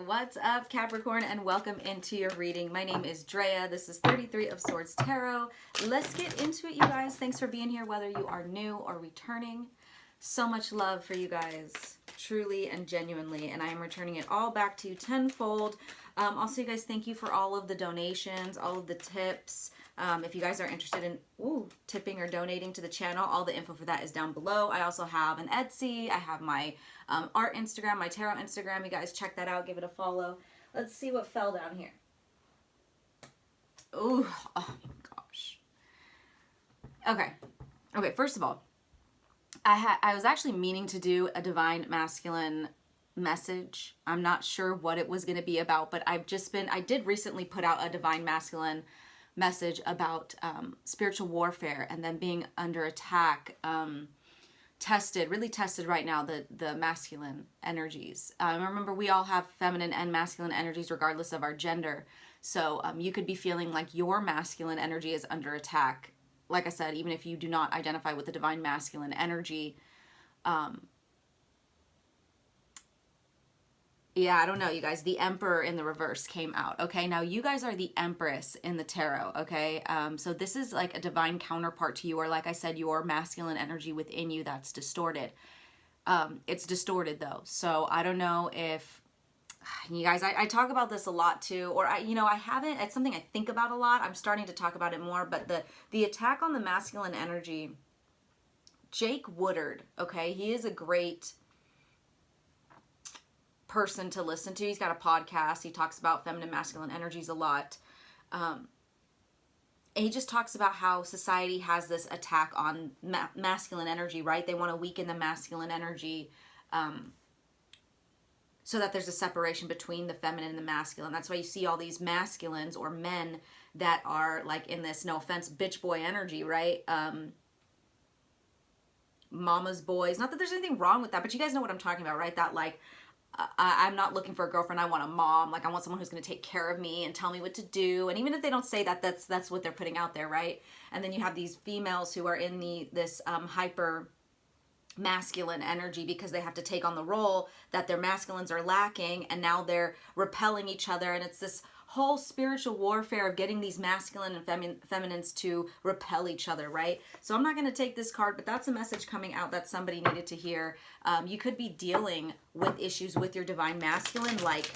What's up, Capricorn, and welcome into your reading. My name is Drea. This is 33 of Swords Tarot. Let's get into it, you guys. Thanks for being here, whether you are new or returning. So much love for you guys, truly and genuinely, and I am returning it all back to you tenfold. Also, you guys, thank you for all of the donations, all of the tips. If you guys are interested in tipping or donating to the channel, all the info for that is down below. I also have an Etsy. I have my art Instagram, my tarot Instagram. You guys check that out. Give it a follow. Let's see what fell down here. Ooh, oh my gosh. Okay, first of all, I was actually meaning to do a divine masculine message. I'm not sure what it was going to be about, but I did recently put out a divine masculine message about spiritual warfare and then being under attack, really tested right now, the masculine energies. Remember, we all have feminine and masculine energies regardless of our gender. So you could be feeling like your masculine energy is under attack. Like I said, even if you do not identify with the divine masculine energy, yeah, I don't know, you guys. The Emperor in the reverse came out, okay? Now, you guys are the Empress in the tarot, okay? So this is like a divine counterpart to you, or like I said, your masculine energy within you that's distorted. It's distorted, though. So I don't know if... You guys, I talk about this a lot, too. Or, I haven't... It's something I think about a lot. I'm starting to talk about it more. But the attack on the masculine energy... Jake Woodard, okay? He is a great... person to listen to. He's got a podcast. He talks about feminine masculine energies a lot. And he just talks about how society has this attack on masculine energy, right? They want to weaken the masculine energy so that there's a separation between the feminine and the masculine. That's why you see all these masculines or men that are like in this, no offense, bitch boy energy, right? Mama's boys. Not that there's anything wrong with that, but you guys know what I'm talking about, right? That like, I'm not looking for a girlfriend. I want a mom. Like, I want someone who's going to take care of me and tell me what to do. And even if they don't say that, that's what they're putting out there, right? And then you have these females who are in this hyper masculine energy because they have to take on the role that their masculines are lacking, and now they're repelling each other. And it's this whole spiritual warfare of getting these masculine and feminines to repel each other, right? So I'm not going to take this card, but that's a message coming out that somebody needed to hear. You could be dealing with issues with your divine masculine, like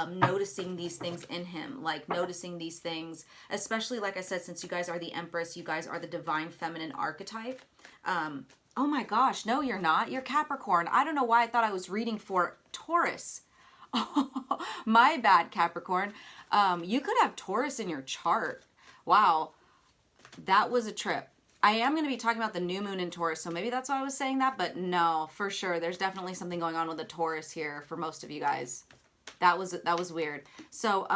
noticing these things in him, like noticing these things, especially, like I said, since you guys are the Empress, you guys are the divine feminine archetype. Oh my gosh, no, you're not. You're Capricorn. I don't know why I thought I was reading for Taurus. Oh, my bad, Capricorn. You could have Taurus in your chart. Wow, that was a trip. I am going to be talking about the new moon in Taurus, so maybe that's why I was saying that, but no, for sure. There's definitely something going on with the Taurus here for most of you guys. That was weird. So,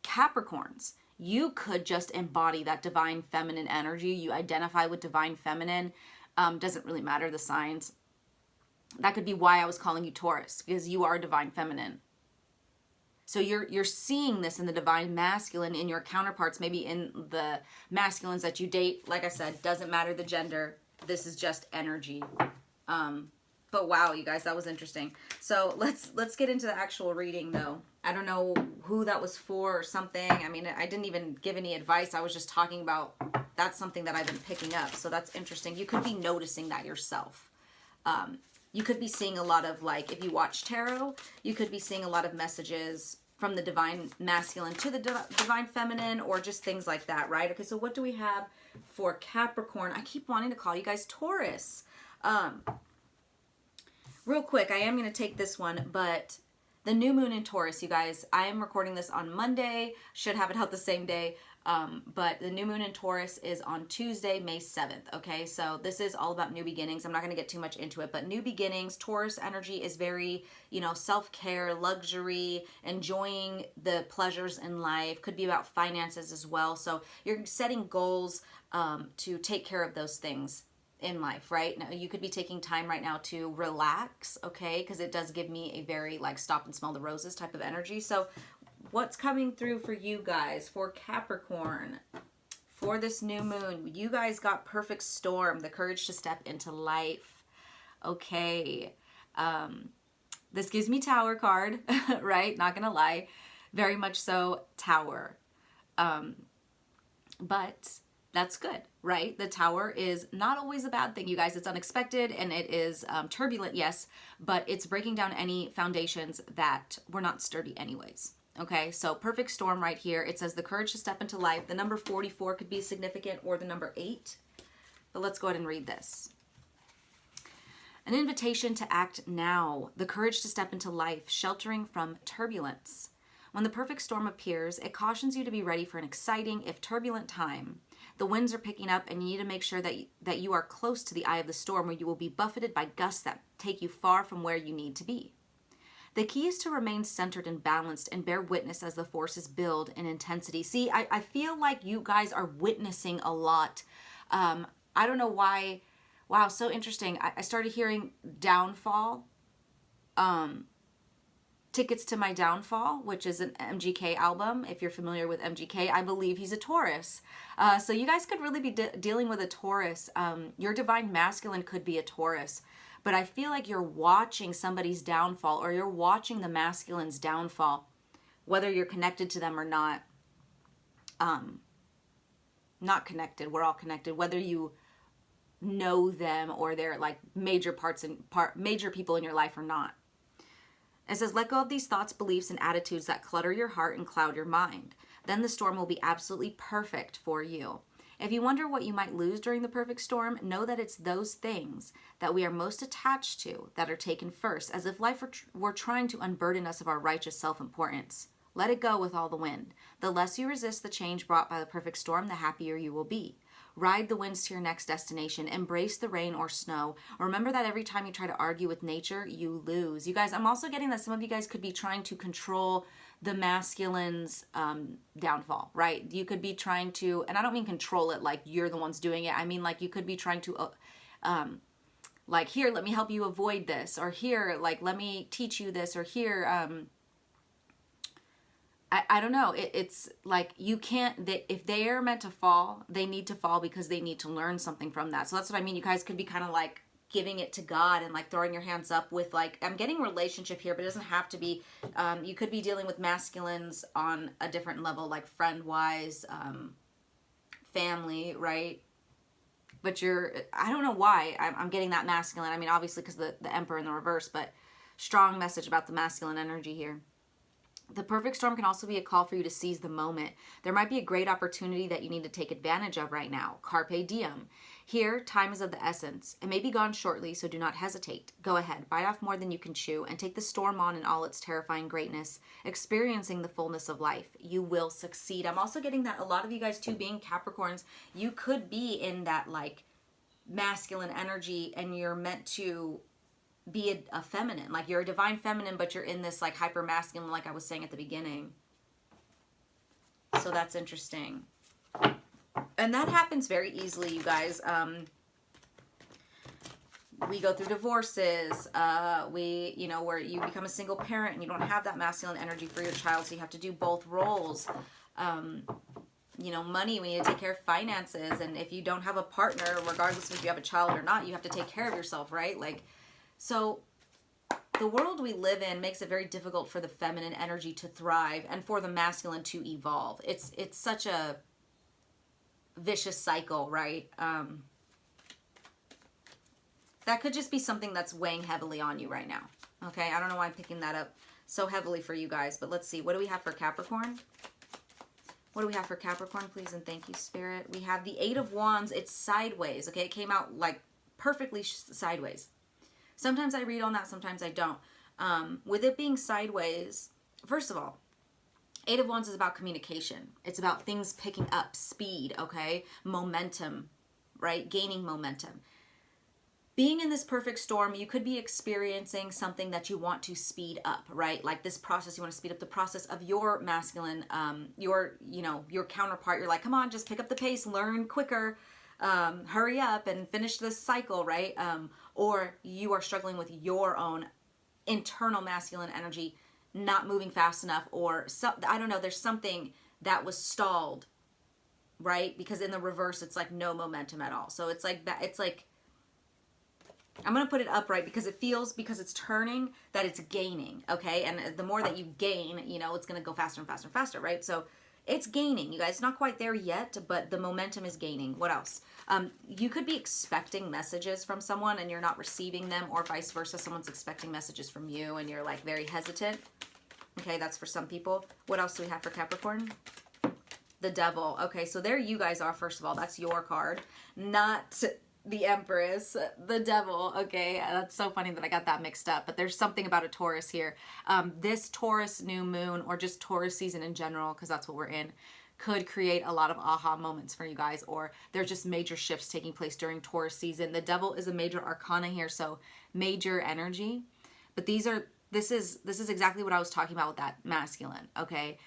Capricorns, you could just embody that divine feminine energy. You identify with divine feminine. Doesn't really matter the signs. That could be why I was calling you Taurus, because you are divine feminine. So you're seeing this in the divine masculine in your counterparts, maybe in the masculines that you date. Like I said, doesn't matter the gender. This is just energy. But wow, you guys, that was interesting. So let's get into the actual reading, though. I don't know who that was for or something. I mean, I didn't even give any advice. I was just talking about that's something that I've been picking up. So that's interesting. You could be noticing that yourself. You could be seeing a lot of, like, if you watch tarot, you could be seeing a lot of messages from the divine masculine to the divine feminine, or just things like that, right? Okay, so what do we have for Capricorn? I keep wanting to call you guys Taurus. Real quick, I am going to take this one, but the new moon in Taurus, you guys, I am recording this on Monday. Should have it out the same day. But the new moon in Taurus is on Tuesday, May 7th, okay? So this is all about new beginnings. I'm not going to get too much into it, but new beginnings, Taurus energy is very, self-care, luxury, enjoying the pleasures in life. Could be about finances as well. So you're setting goals to take care of those things in life, right? Now, you could be taking time right now to relax, okay? Because it does give me a very, like, stop and smell the roses type of energy. So what's coming through for you guys, for Capricorn, for this new moon? You guys got perfect storm, the courage to step into life. Okay. This gives me Tower card, right? Not gonna lie. Very much so, Tower. But that's good, right? The Tower is not always a bad thing, you guys. It's unexpected and it is turbulent, yes, but it's breaking down any foundations that were not sturdy anyways. Okay, so perfect storm right here. It says the courage to step into life. The number 44 could be significant, or the number 8. But let's go ahead and read this. An invitation to act now. The courage to step into life, sheltering from turbulence. When the perfect storm appears, it cautions you to be ready for an exciting, if turbulent time. The winds are picking up and you need to make sure that you are close to the eye of the storm, where you will be buffeted by gusts that take you far from where you need to be. The key is to remain centered and balanced and bear witness as the forces build in intensity. See, I feel like you guys are witnessing a lot. I don't know why. Wow, so interesting. I started hearing downfall. Tickets to My Downfall, which is an MGK album. If you're familiar with MGK, I believe he's a Taurus. So you guys could really be dealing with a Taurus. Your divine masculine could be a Taurus. But I feel like you're watching somebody's downfall, or you're watching the masculine's downfall, whether you're connected to them or not. Not connected. We're all connected. Whether you know them or they're like major people in your life or not. It says, let go of these thoughts, beliefs, and attitudes that clutter your heart and cloud your mind. Then the storm will be absolutely perfect for you. If you wonder what you might lose during the perfect storm, know that it's those things that we are most attached to that are taken first, as if life were trying to unburden us of our righteous self-importance. Let it go with all the wind. The less you resist the change brought by the perfect storm, the happier you will be. Ride the winds to your next destination. Embrace the rain or snow. Remember that every time you try to argue with nature, you lose. You guys, I'm also getting that some of you guys could be trying to control the masculine's downfall, right? You could be trying to, and I don't mean control it like you're the ones doing it. I mean like you could be trying to, like, here, let me help you avoid this, or here, like, let me teach you this, or here, I don't know. It's like you can't, if they are meant to fall, they need to fall because they need to learn something from that. So that's what I mean. You guys could be kind of like giving it to God and like throwing your hands up with, like, I'm getting relationship here, but it doesn't have to be. You could be dealing with masculines on a different level, like friend-wise, family, right? But I don't know why I'm getting that masculine. I mean, obviously because the Emperor in the reverse, but strong message about the masculine energy here. The perfect storm can also be a call for you to seize the moment. There might be a great opportunity that you need to take advantage of right now. Carpe diem. Here, time is of the essence. It may be gone shortly, so do not hesitate. Go ahead, bite off more than you can chew, and take the storm on in all its terrifying greatness, experiencing the fullness of life. You will succeed. I'm also getting that a lot of you guys, too, being Capricorns, you could be in that, like, masculine energy, and you're meant to be a feminine, like you're a divine feminine, but you're in this like hyper masculine, like I was saying at the beginning. So that's interesting, and that happens very easily, you guys. We go through divorces, where you become a single parent and you don't have that masculine energy for your child, so you have to do both roles. Money, we need to take care of finances, and if you don't have a partner, regardless of if you have a child or not, you have to take care of yourself, right? Like, so the world we live in makes it very difficult for the feminine energy to thrive and for the masculine to evolve. It's such a vicious cycle, right? That could just be something that's weighing heavily on you right now. Okay, I don't know why I'm picking that up so heavily for you guys, but let's see. What do we have for Capricorn? What do we have for Capricorn, please? And thank you, Spirit. We have the 8 of Wands. It's sideways, okay? It came out like perfectly sideways. Sometimes I read on that, sometimes I don't. With it being sideways, first of all, 8 of Wands is about communication. It's about things picking up, speed, okay? Momentum, right? Gaining momentum. Being in this perfect storm, you could be experiencing something that you want to speed up, right? Like this process, you want to speed up the process of your masculine, your counterpart. You're like, come on, just pick up the pace, learn quicker, hurry up and finish this cycle, right? Or you are struggling with your own internal masculine energy, not moving fast enough, or I don't know, there's something that was stalled, right? Because in the reverse, it's like no momentum at all. So it's like I'm going to put it upright because it feels, because it's turning, that it's gaining, okay? And the more that you gain, you know, it's going to go faster and faster and faster, right? So it's gaining, you guys. It's not quite there yet, but the momentum is gaining. What else? You could be expecting messages from someone and you're not receiving them, or vice versa. Someone's expecting messages from you and you're like very hesitant. Okay, that's for some people. What else do we have for Capricorn? The Devil. Okay, so there you guys are, first of all. That's your card, not the Empress. The Devil. Okay, that's so funny that I got that mixed up, but there's something about a Taurus here. This Taurus new moon, or just Taurus season in general, because that's what we're in, could create a lot of aha moments for you guys, or there's just major shifts taking place during Taurus season. The Devil is a major arcana here, so major energy. But this is exactly what I was talking about with that masculine, okay?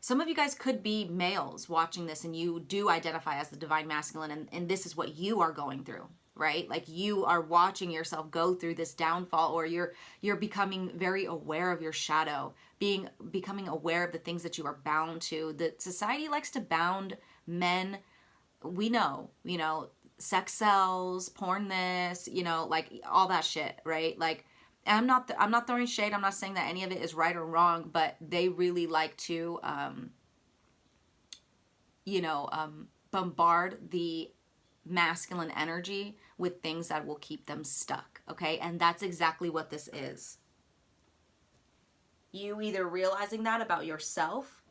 Some of you guys could be males watching this and you do identify as the divine masculine, and this is what you are going through, right? Like you are watching yourself go through this downfall, or you're becoming very aware of your shadow, becoming aware of the things that you are bound to. The society likes to bound men. We know, you know, sex sells, porn this, you know, like all that shit, right? Like, and I'm not throwing shade. I'm not saying that any of it is right or wrong, but they really like to, bombard the masculine energy with things that will keep them stuck. Okay. And that's exactly what this is. You either realizing that about yourself,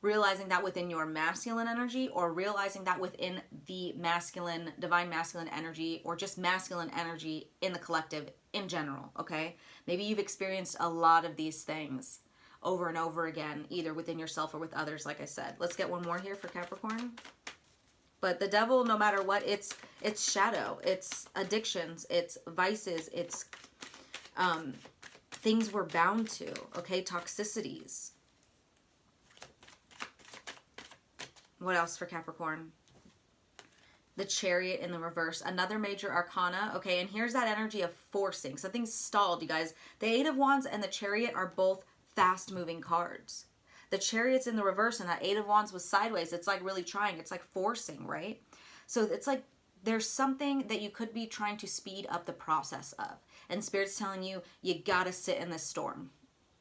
realizing that within your masculine energy, or realizing that within the masculine, divine masculine energy, or just masculine energy in the collective in general, okay? Maybe you've experienced a lot of these things over and over again, either within yourself or with others, like I said. Let's get one more here for Capricorn. But the Devil, no matter what, it's shadow, it's addictions, it's vices, it's things we're bound to, okay? Toxicities. What else for Capricorn? The Chariot in the reverse, another major arcana. Okay, and here's that energy of forcing. Something's stalled, you guys. The Eight of Wands and the Chariot are both fast-moving cards. The Chariot's in the reverse and that Eight of Wands was sideways. It's like really trying. It's like forcing, right? So it's like there's something that you could be trying to speed up the process of. And Spirit's telling you, you gotta sit in this storm.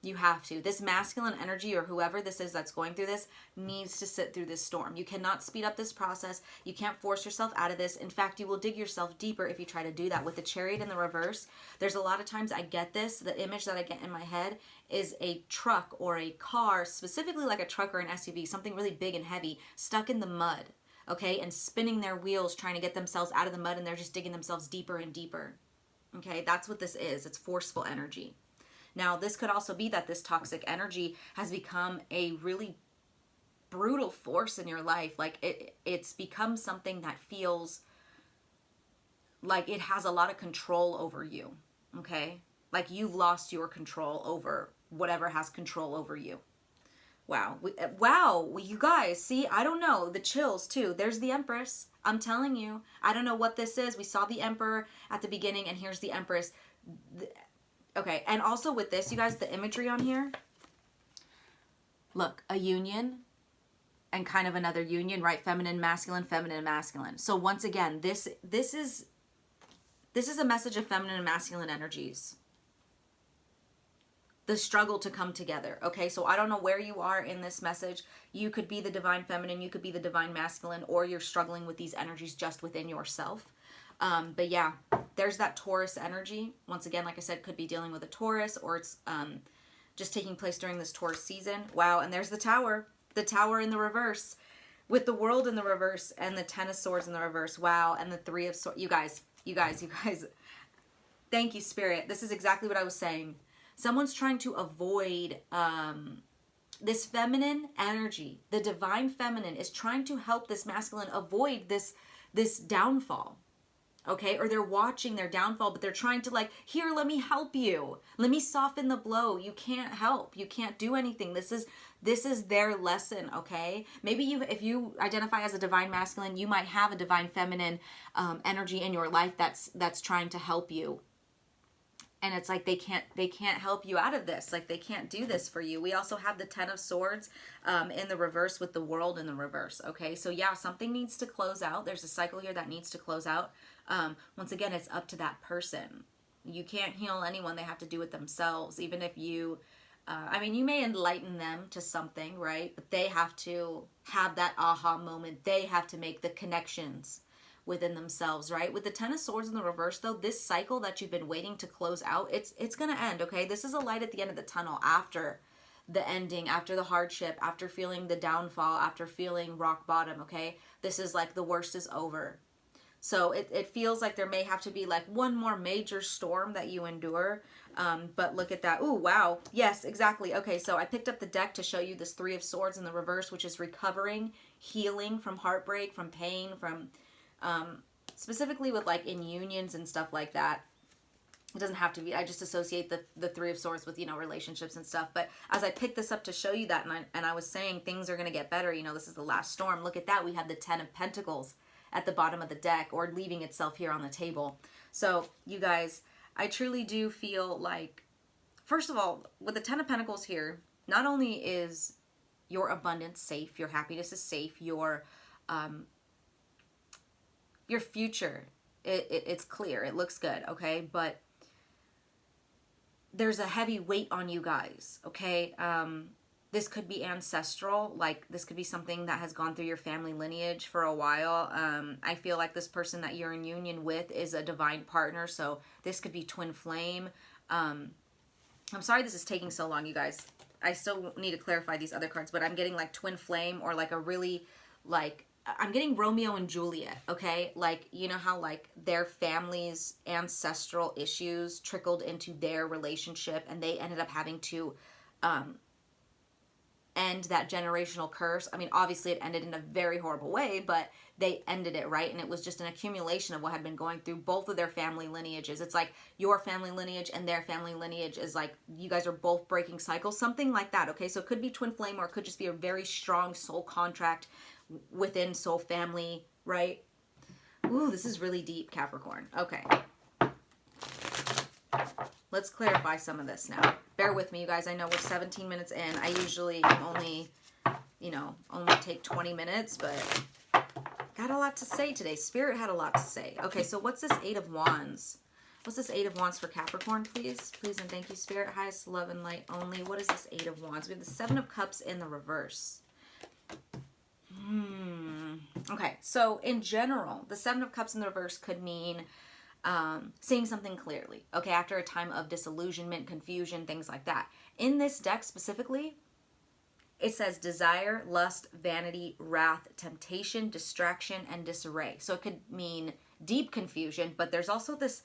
You have to. This masculine energy, or whoever this is that's going through this, needs to sit through this storm. You cannot speed up this process. You can't force yourself out of this. In fact, you will dig yourself deeper if you try to do that. With the Chariot in the reverse, there's a lot of times I get this. The image that I get in my head is a truck or a car, specifically like a truck or an SUV, something really big and heavy, stuck in the mud, okay, and spinning their wheels trying to get themselves out of the mud, and they're just digging themselves deeper and deeper. Okay, that's what this is. It's forceful energy. Now, this could also be that this toxic energy has become a really brutal force in your life. Like it's become something that feels like it has a lot of control over you, okay? Like you've lost your control over whatever has control over you. Wow. Wow, you guys, see, I don't know, the chills too. There's the Empress. I'm telling you, I don't know what this is. We saw the Emperor at the beginning, and here's the Empress. Okay, and also with this, you guys, the imagery on here, look, a union and kind of another union, right? Feminine, masculine, feminine, masculine. So once again, this is a message of feminine and masculine energies. The struggle to come together, okay? So I don't know where you are in this message. You could be the divine feminine, you could be the divine masculine, or you're struggling with these energies just within yourself. But yeah, there's that Taurus energy. Once again, like I said, could be dealing with a Taurus, or it's just taking place during this Taurus season. Wow, and there's the Tower in the reverse, with the World in the reverse, and the Ten of Swords in the reverse. Wow, and the Three of Swords. You guys. Thank you, Spirit. This is exactly what I was saying. Someone's trying to avoid this feminine energy. The divine feminine is trying to help this masculine avoid this downfall. Okay, or they're watching their downfall, but they're trying to like, here, let me help you. Let me soften the blow. You can't help. You can't do anything. This is their lesson, okay? Maybe if you identify as a divine masculine, you might have a divine feminine energy in your life that's trying to help you. and it's like they can't help you out of this. Like they can't do this for you. We also have the Ten of Swords in the reverse with the World in the reverse. Okay, so yeah, something needs to close out. There's a cycle here that needs to close out. Once again, it's up to that person. You can't heal anyone. They have to do it themselves. Even if you, I mean, you may enlighten them to something, right? But they have to have that aha moment. They have to make the connections within themselves, right? With the Ten of Swords in the reverse, though, this cycle that you've been waiting to close out, it's going to end, okay? This is a light at the end of the tunnel after the ending, after the hardship, after feeling the downfall, after feeling rock bottom, okay? This is like the worst is over. So it feels like there may have to be like one more major storm that you endure. But look at that. Ooh, wow. Yes, exactly. Okay, so I picked up the deck to show you this Three of Swords in the reverse, which is recovering, healing from heartbreak, from pain, from specifically with like in unions and stuff like that. It doesn't have to be. I just associate the Three of Swords with, you know, relationships and stuff. But as I picked this up to show you that, and I was saying things are going to get better, you know, this is the last storm. Look at that. We have the Ten of Pentacles at the bottom of the deck, or leaving itself here on the table. So you guys, I truly do feel like, first of all, with the Ten of Pentacles here, not only is your abundance safe, your happiness is safe, your future, it's clear, it looks good, okay? But there's a heavy weight on you guys, okay? This could be ancestral, like this could be something that has gone through your family lineage for a while. I feel like this person that you're in union with is a divine partner, so this could be twin flame. I'm sorry this is taking so long, you guys. I still need to clarify these other cards, but I'm getting like twin flame, or like a really, like, I'm getting Romeo and Juliet, okay? Like, you know how like their family's ancestral issues trickled into their relationship, and they ended up having to end that generational curse. I mean, obviously it ended in a very horrible way, but they ended it, right? And it was just an accumulation of what had been going through both of their family lineages. It's like your family lineage and their family lineage is like, you guys are both breaking cycles, something like that, okay? So it could be twin flame, or it could just be a very strong soul contract within soul family, right? Ooh, this is really deep, Capricorn. Okay. Let's clarify some of this now. Bear with me, you guys. I know we're 17 minutes in. I usually only take 20 minutes, but got a lot to say today. Spirit had a lot to say. Okay, so what's this Eight of Wands? What's this Eight of Wands for Capricorn, please? Please and thank you, Spirit. Highest love and light only. What is this Eight of Wands? We have the Seven of Cups in the reverse. Okay, so in general, the Seven of Cups in the reverse could mean seeing something clearly, okay, after a time of disillusionment, confusion, things like that. In this deck specifically, it says desire, lust, vanity, wrath, temptation, distraction, and disarray. So it could mean deep confusion, but there's also this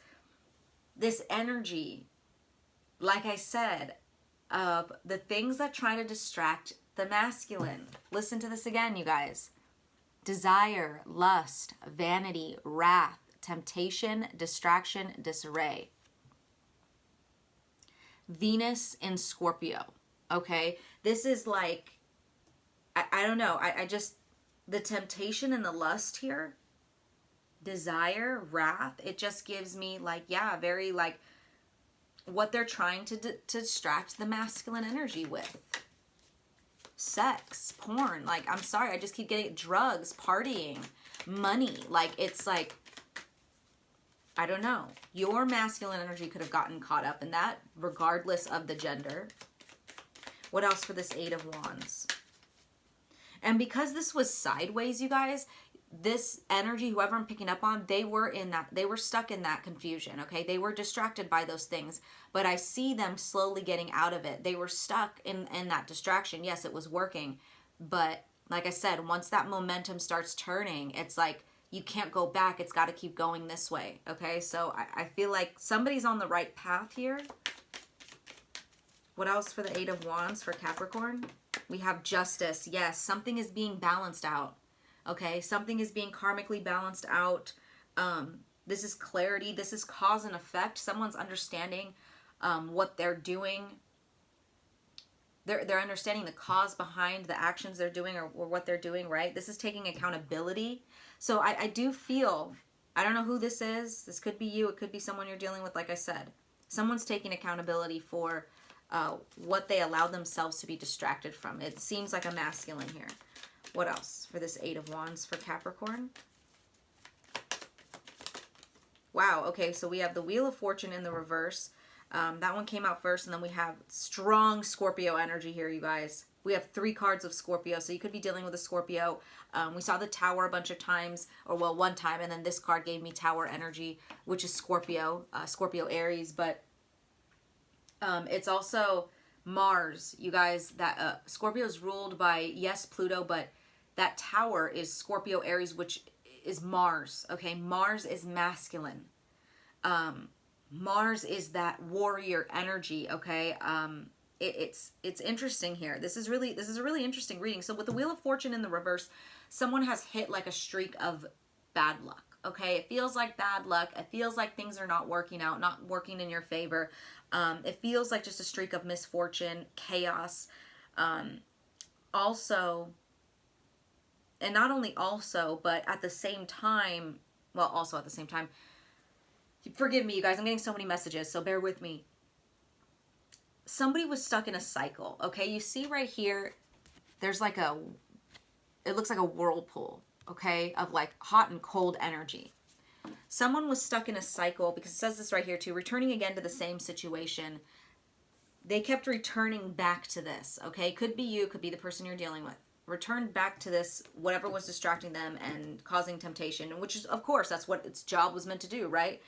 energy, like I said, of the things that try to distract the masculine. Listen to this again, you guys. Desire, lust, vanity, wrath, temptation, distraction, disarray. Venus in Scorpio, okay? This is like, I don't know, I just, the temptation and the lust here, desire, wrath, it just gives me like, yeah, very like what they're trying to distract the masculine energy with. Sex, porn, like, I'm sorry, I just keep getting drugs, partying, money, like, it's like, I don't know. Your masculine energy could have gotten caught up in that, regardless of the gender. What else for this Eight of Wands? And because this was sideways, you guys, this energy, whoever I'm picking up on, they were stuck in that confusion, okay? They were distracted by those things, but I see them slowly getting out of it. They were stuck in that distraction. Yes, it was working, but like I said, once that momentum starts turning, it's like, you can't go back. It's got to keep going this way, okay? So I feel like somebody's on the right path here. What else for the Eight of Wands for Capricorn? We have justice. Yes, something is being balanced out. Okay, something is being karmically balanced out. This is clarity. This is cause and effect. Someone's understanding what they're doing. They're understanding the cause behind the actions they're doing, or what they're doing, right? This is taking accountability. So I do feel, I don't know who this is. This could be you. It could be someone you're dealing with, like I said. Someone's taking accountability for what they allowed themselves to be distracted from. It seems like a masculine here. What else for this Eight of Wands for Capricorn? Wow, okay, so we have the Wheel of Fortune in the reverse. That one came out first, and then we have strong Scorpio energy here, you guys. We have 3 cards of Scorpio, so you could be dealing with a Scorpio. We saw the Tower a bunch of times, or well, one time, and then this card gave me Tower energy, which is Scorpio, Scorpio Aries, but it's also Mars, you guys. That Scorpio is ruled by, yes, Pluto, but that Tower is Scorpio Aries, which is Mars, okay? Mars is masculine. Mars is that warrior energy, okay? It's interesting here. This is a really interesting reading. So with the Wheel of Fortune in the reverse, someone has hit like a streak of bad luck, okay? It feels like bad luck. It feels like things are not working out, not working in your favor. It feels like just a streak of misfortune, chaos. Also, and not only also, but at the same time, well, also at the same time, forgive me, you guys, I'm getting so many messages, so bear with me. Somebody was stuck in a cycle, okay? You see right here, there's like it looks like a whirlpool, okay, of like hot and cold energy. Someone was stuck in a cycle, because it says this right here too, returning again to the same situation. They kept returning back to this, okay? Could be you, could be the person you're dealing with. Returned back to this, whatever was distracting them and causing temptation, which is, of course, that's what its job was meant to do, right?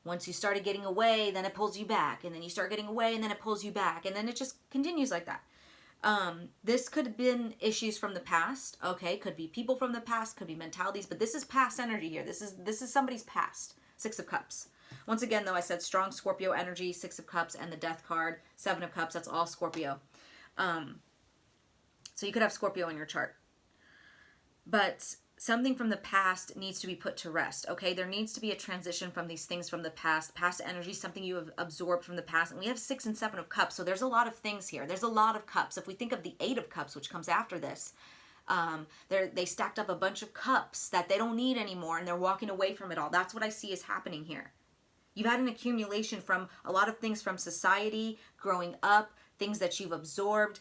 Once you started getting away, then it pulls you back, and then you start getting away, and then it pulls you back, and then it just continues like that. This could have been issues from the past, okay? Could be people from the past, could be mentalities, but this is past energy here. This is somebody's past. 6 of Cups. Once again, though, I said strong Scorpio energy, 6 of Cups, and the Death card, 7 of Cups. That's all Scorpio. So you could have Scorpio in your chart. But something from the past needs to be put to rest, okay? There needs to be a transition from these things from the past. Past energy, something you have absorbed from the past. And we have 6 and 7 of Cups, so there's a lot of things here. There's a lot of cups. If we think of the 8 of Cups, which comes after this, they stacked up a bunch of cups that they don't need anymore, and they're walking away from it all. That's what I see is happening here. You've had an accumulation from a lot of things from society, growing up, things that you've absorbed,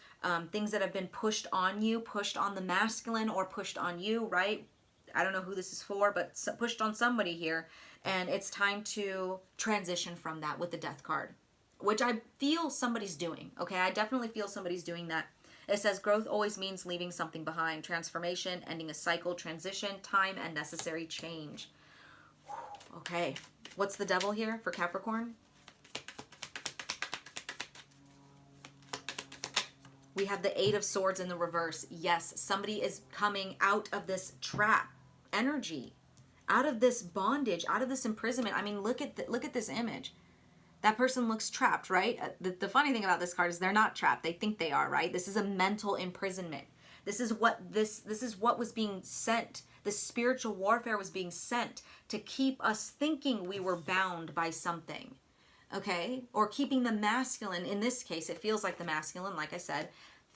things that have been pushed on you, pushed on the masculine or pushed on you, right? I don't know who this is for, but pushed on somebody here. And it's time to transition from that with the Death card, which I feel somebody's doing, okay? I definitely feel somebody's doing that. It says growth always means leaving something behind. Transformation, ending a cycle, transition, time, and necessary change. Okay, what's the Devil here for Capricorn? We have the 8 of Swords in the reverse. Yes, somebody is coming out of this trap energy, out of this bondage, out of this imprisonment. I mean, look at this image. That person looks trapped, right? The funny thing about this card is they're not trapped. They think they are, right? This is a mental imprisonment. This is what was being sent. The spiritual warfare was being sent to keep us thinking we were bound by something. Okay? Or keeping the masculine, in this case, it feels like the masculine, like I said,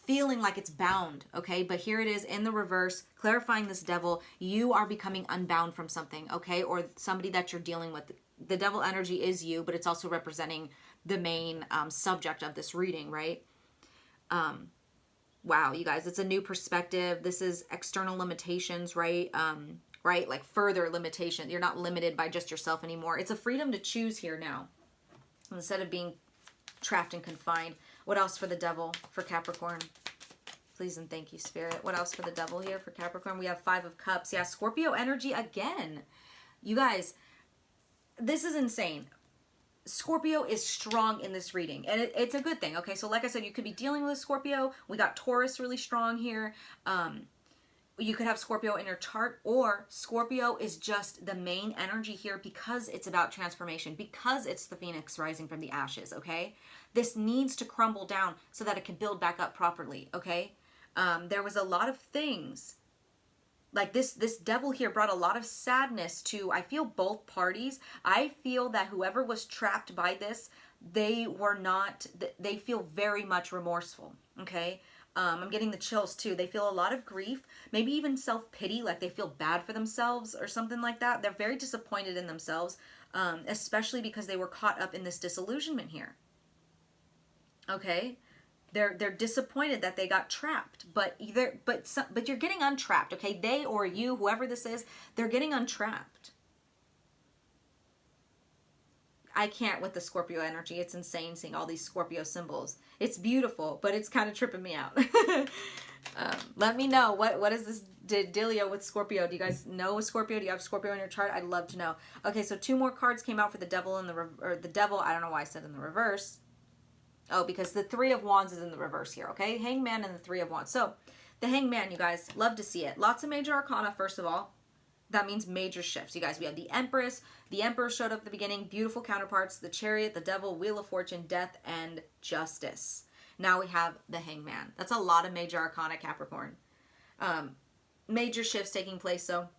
feeling like it's bound, okay? But here it is in the reverse, clarifying this Devil. You are becoming unbound from something, okay? Or somebody that you're dealing with. The Devil energy is you, but it's also representing the main subject of this reading, right? Wow, you guys, it's a new perspective. This is external limitations, right? Right? Like further limitation. You're not limited by just yourself anymore. It's a freedom to choose here now, instead of being trapped and confined. What else for the Devil for Capricorn? Please and thank you, Spirit. What else for the Devil here for Capricorn? We have 5 of Cups. Yeah, Scorpio energy again. You guys, this is insane. Scorpio is strong in this reading, and it's a good thing. Okay, so like I said, you could be dealing with Scorpio. We got Taurus really strong here. You could have Scorpio in your chart, or Scorpio is just the main energy here because it's about transformation, because it's the phoenix rising from the ashes, okay? This needs to crumble down so that it can build back up properly, okay? There was a lot of things, like this Devil here brought a lot of sadness to, I feel, both parties. I feel that whoever was trapped by this, they feel very much remorseful, okay? I'm getting the chills too. They feel a lot of grief, maybe even self-pity, like they feel bad for themselves or something like that. They're very disappointed in themselves. especially because they were caught up in this disillusionment here. Okay, they're disappointed that they got trapped, but you're getting untrapped. Okay, they or you, whoever this is, they're getting untrapped. I can't with the Scorpio energy. It's insane seeing all these Scorpio symbols. It's beautiful, but it's kind of tripping me out. Let me know what is this dealio with Scorpio? Do you guys know Scorpio? Do you have Scorpio in your chart? I'd love to know. Okay, so 2 more cards came out for the devil in the devil. I don't know why I said in the reverse. Oh, because the 3 of Wands is in the reverse here. Okay, Hangman and the 3 of Wands. So the Hangman, you guys, love to see it. Lots of major arcana. First of all, that means major shifts. You guys, we have the Empress. The Emperor showed up at the beginning. Beautiful counterparts. The Chariot, the Devil, Wheel of Fortune, Death, and Justice. Now we have the Hangman. That's a lot of major arcana, Capricorn. Major shifts taking place. So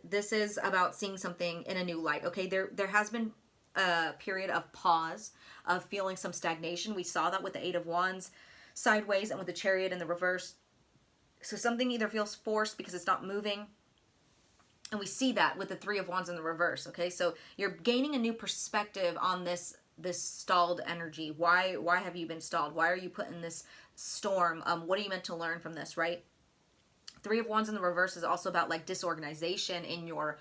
this is about seeing something in a new light. Okay, there has been a period of pause, of feeling some stagnation. We saw that with the 8 of Wands sideways and with the Chariot in the reverse. So something either feels forced because it's not moving. And we see that with the 3 of Wands in the reverse. Okay, so you're gaining a new perspective on this stalled energy. Why have you been stalled? Why are you put in this storm? What are you meant to learn from this, right? 3 of Wands in the reverse is also about like disorganization in your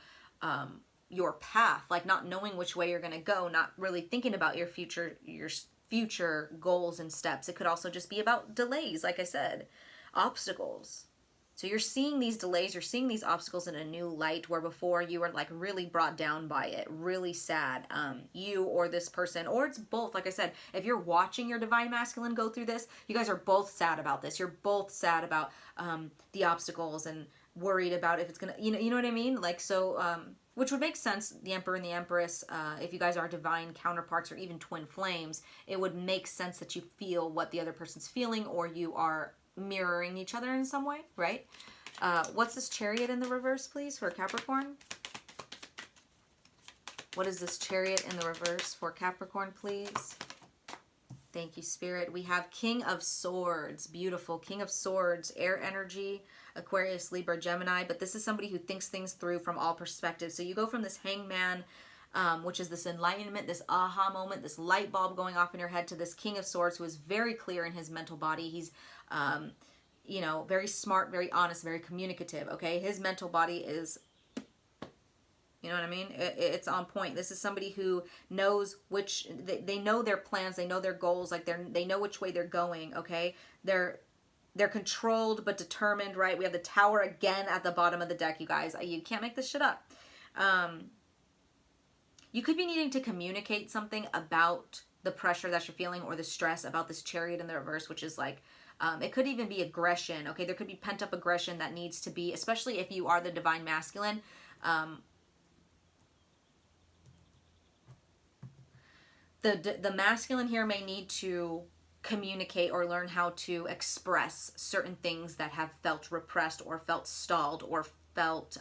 path, like not knowing which way you're going to go, not really thinking about your future goals and steps. It could also just be about delays, like I said, obstacles. So you're seeing these delays, you're seeing these obstacles in a new light, where before you were like really brought down by it, really sad. You or this person, or it's both. Like I said, if you're watching your divine masculine go through this, you guys are both sad about this. You're both sad about the obstacles and worried about if it's gonna, you know what I mean? Like, so, which would make sense, the Emperor and the Empress, if you guys are divine counterparts or even twin flames, it would make sense that you feel what the other person's feeling, or you are mirroring each other in some way, right? What's this Chariot in the reverse, please, for Capricorn? What is this Chariot in the reverse for Capricorn, please? Thank you, Spirit. We have King of Swords. Beautiful. King of Swords, air energy, Aquarius, Libra, Gemini. But this is somebody who thinks things through from all perspectives. So you go from this Hangman, which is this enlightenment, this aha moment, this light bulb going off in your head, to this King of Swords who is very clear in his mental body. He's, very smart, very honest, very communicative, okay? His mental body is, you know what I mean? It's on point. This is somebody who knows which, they know their plans, they know their goals, like they know which way they're going, okay? They're controlled but determined, right? We have the Tower again at the bottom of the deck, you guys. You can't make this shit up. You could be needing to communicate something about the pressure that you're feeling, or the stress about this Chariot in the reverse, which is like, it could even be aggression, okay? There could be pent-up aggression that needs to be, especially if you are the divine masculine, the masculine here may need to communicate or learn how to express certain things that have felt repressed or felt stalled or felt,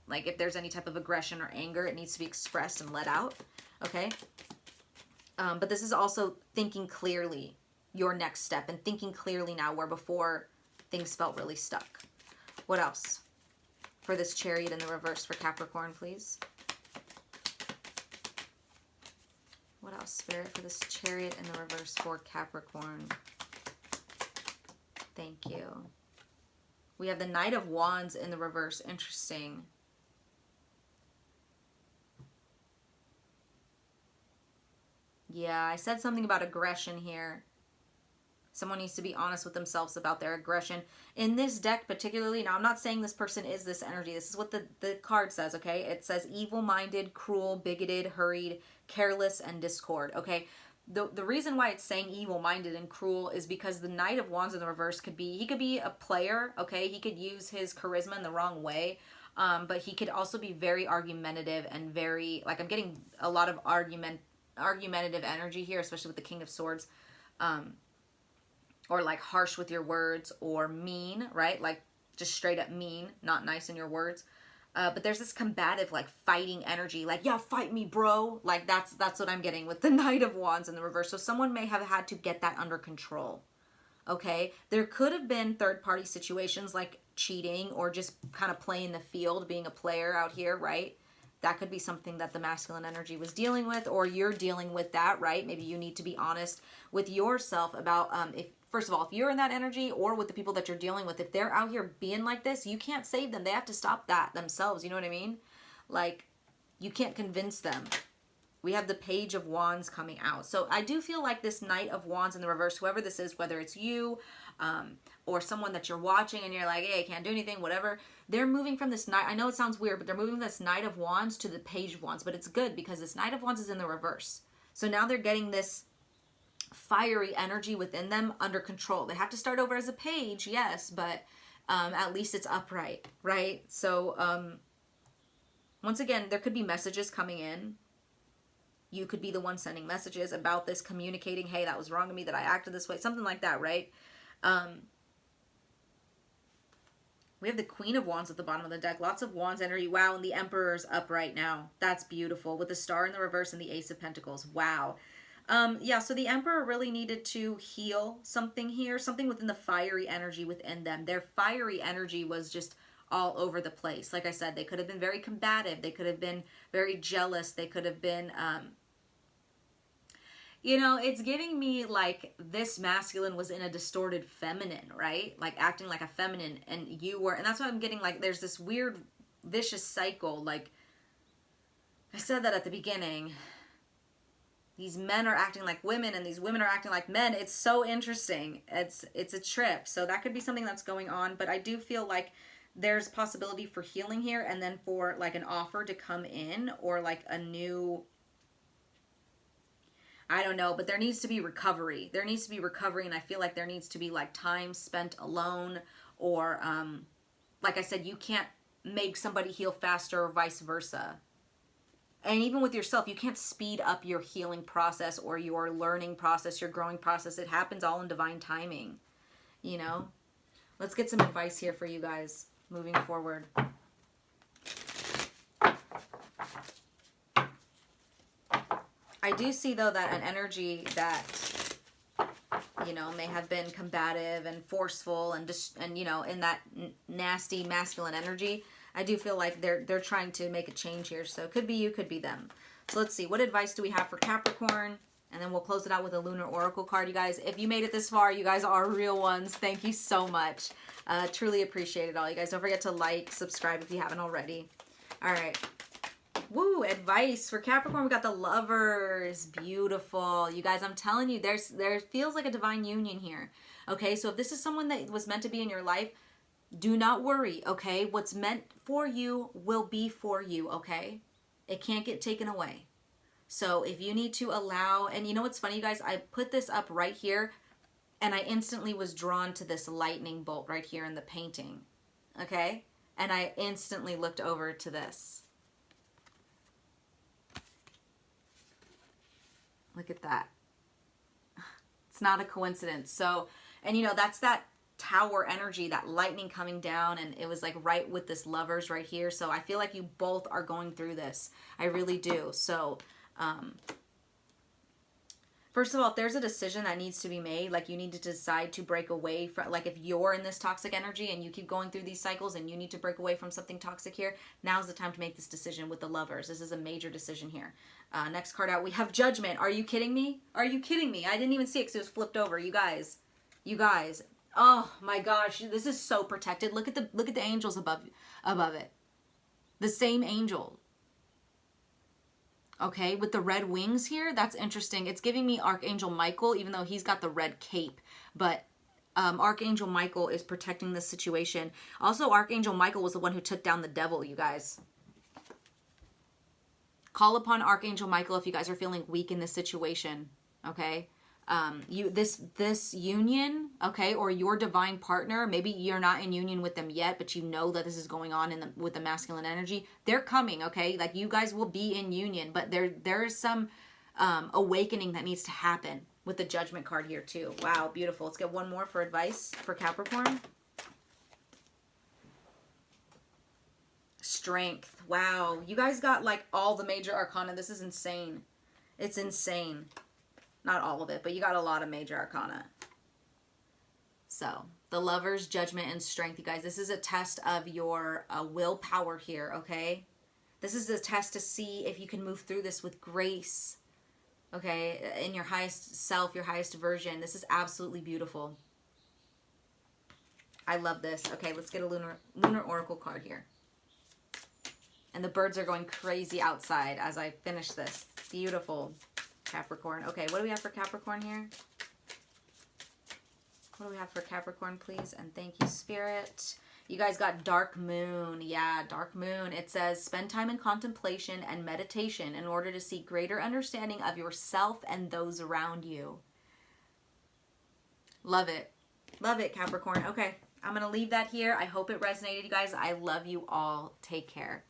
like if there's any type of aggression or anger, it needs to be expressed and let out, okay? But this is also thinking clearly your next step, and thinking clearly now where before things felt really stuck. What else for this Chariot in the reverse for Capricorn, please? What else, Spirit, for this Chariot in the reverse for Capricorn? Thank you. We have the Knight of Wands in the reverse. Interesting. Yeah, I said something about aggression here. Someone needs to be honest with themselves about their aggression. In this deck particularly, now I'm not saying this person is this energy. This is what the card says, okay? It says evil-minded, cruel, bigoted, hurried, careless, and discord, okay? The reason why it's saying evil-minded and cruel is because the Knight of Wands in the reverse could be, he could be a player, okay? He could use his charisma in the wrong way, but he could also be very argumentative and very, like, I'm getting a lot of argumentative energy here, especially with the King of Swords, or like harsh with your words, or mean, right? Like just straight up mean, not nice in your words. But there's this combative, like fighting energy, like, yeah, fight me, bro. Like that's what I'm getting with the Knight of Wands in the reverse. So someone may have had to get that under control. Okay, there could have been third-party situations like cheating or just kind of playing the field, being a player out here, right? that could be something that the masculine energy was dealing with, or you're dealing with that, right? Maybe you need to be honest with yourself about, if, first of all, if you're in that energy, or with the people that you're dealing with, if they're out here being like this, you can't save them. They have to stop that themselves. You know what I mean? Like, you can't convince them. We have the Page of Wands coming out. So I do feel like this Knight of Wands in the reverse, whoever this is, whether it's you or someone that you're watching and you're like, hey, I can't do anything, whatever. They're moving from this Knight. I know it sounds weird, but they're moving from this Knight of Wands to the Page of Wands. But it's good because this Knight of Wands is in the reverse. So now they're getting this fiery energy within them under control. They have to start over as a page, yes, but at least it's upright, right? So once again, there could be messages coming in. You could be the one sending messages about this, communicating, hey, that was wrong of me, that I acted this way, something like that, right? We have the Queen of Wands at the bottom of the deck. Lots of Wands energy. Wow, and the Emperor's up right now. That's beautiful. With the Star in the reverse and the Ace of Pentacles. Wow. Yeah, so the Emperor really needed to heal something here. Something within the fiery energy within them. Their fiery energy was just all over the place. Like I said, they could have been very combative. They could have been very jealous. They could have been... you know, it's giving me like this masculine was in a distorted feminine, right? Like acting like a feminine, and you were, and that's why I'm getting like, there's this weird vicious cycle. Like I said that at the beginning, these men are acting like women and these women are acting like men. It's so interesting. It's a trip. So that could be something that's going on, but I do feel like there's possibility for healing here, and then for like an offer to come in, or like a new, I don't know, but there needs to be recovery. There needs to be recovery, and I feel like there needs to be like time spent alone, or like I said, you can't make somebody heal faster or vice versa. And even with yourself, you can't speed up your healing process or your learning process, your growing process. It happens all in divine timing, you know? Let's get some advice here for you guys moving forward. I do see, though, that an energy that, you know, may have been combative and forceful and just, and you know, in that nasty masculine energy, I do feel like they're trying to make a change here. So it could be you, could be them. So let's see. What advice do we have for Capricorn? And then we'll close it out with a Lunar Oracle card. You guys, if you made it this far, you guys are real ones. Thank you so much. Truly appreciate it all. You guys, don't forget to like, subscribe if you haven't already. All right. Woo, advice for Capricorn. We got the Lovers. Beautiful. You guys, I'm telling you, there feels like a divine union here. Okay, so if this is someone that was meant to be in your life, do not worry, okay? What's meant for you will be for you, okay? It can't get taken away. So if you need to allow, and you know what's funny, you guys? I put this up right here, and I instantly was drawn to this lightning bolt right here in the painting, okay? And I instantly looked over to this. Look at that. It's not a coincidence. So, and you know, that's that tower energy, that lightning coming down, and it was like right with this Lovers right here. So I feel like you both are going through this. I really do. So, first of all, if there's a decision that needs to be made, like you need to decide to break away from, like if you're in this toxic energy and you keep going through these cycles and you need to break away from something toxic here, now's the time to make this decision with the Lovers. This is a major decision here. Next card out, we have Judgment. Are you kidding me? Are you kidding me? I didn't even see it because it was flipped over. You guys. Oh my gosh, this is so protected. Look at the angels above it. The same angel. Okay, with the red wings here, that's interesting. It's giving me Archangel Michael, even though he's got the red cape. But Archangel Michael is protecting this situation. Also, Archangel Michael was the one who took down the devil, you guys. Call upon Archangel Michael if you guys are feeling weak in this situation, okay? This union, okay, or your divine partner, maybe you're not in union with them yet, but you know that this is going on with the masculine energy. They're coming, okay? Like you guys will be in union, but there is some awakening that needs to happen with the Judgment card here too. Wow, beautiful. Let's get one more for advice for Capricorn. Strength. Wow, you guys got like all the major arcana. This is insane. It's insane. Not all of it, but you got a lot of major arcana. So, the Lovers, Judgment, and Strength, you guys. This is a test of your willpower here, okay? This is a test to see if you can move through this with grace. Okay, in your highest self, your highest version. This is absolutely beautiful. I love this. Okay, let's get a lunar oracle card here. And the birds are going crazy outside as I finish this. Beautiful, Capricorn. Okay, what do we have for Capricorn here? What do we have for Capricorn, please? And thank you, Spirit. You guys got dark moon. Yeah, dark moon. It says, spend time in contemplation and meditation in order to seek greater understanding of yourself and those around you. Love it. Love it, Capricorn. Okay, I'm going to leave that here. I hope it resonated, you guys. I love you all. Take care.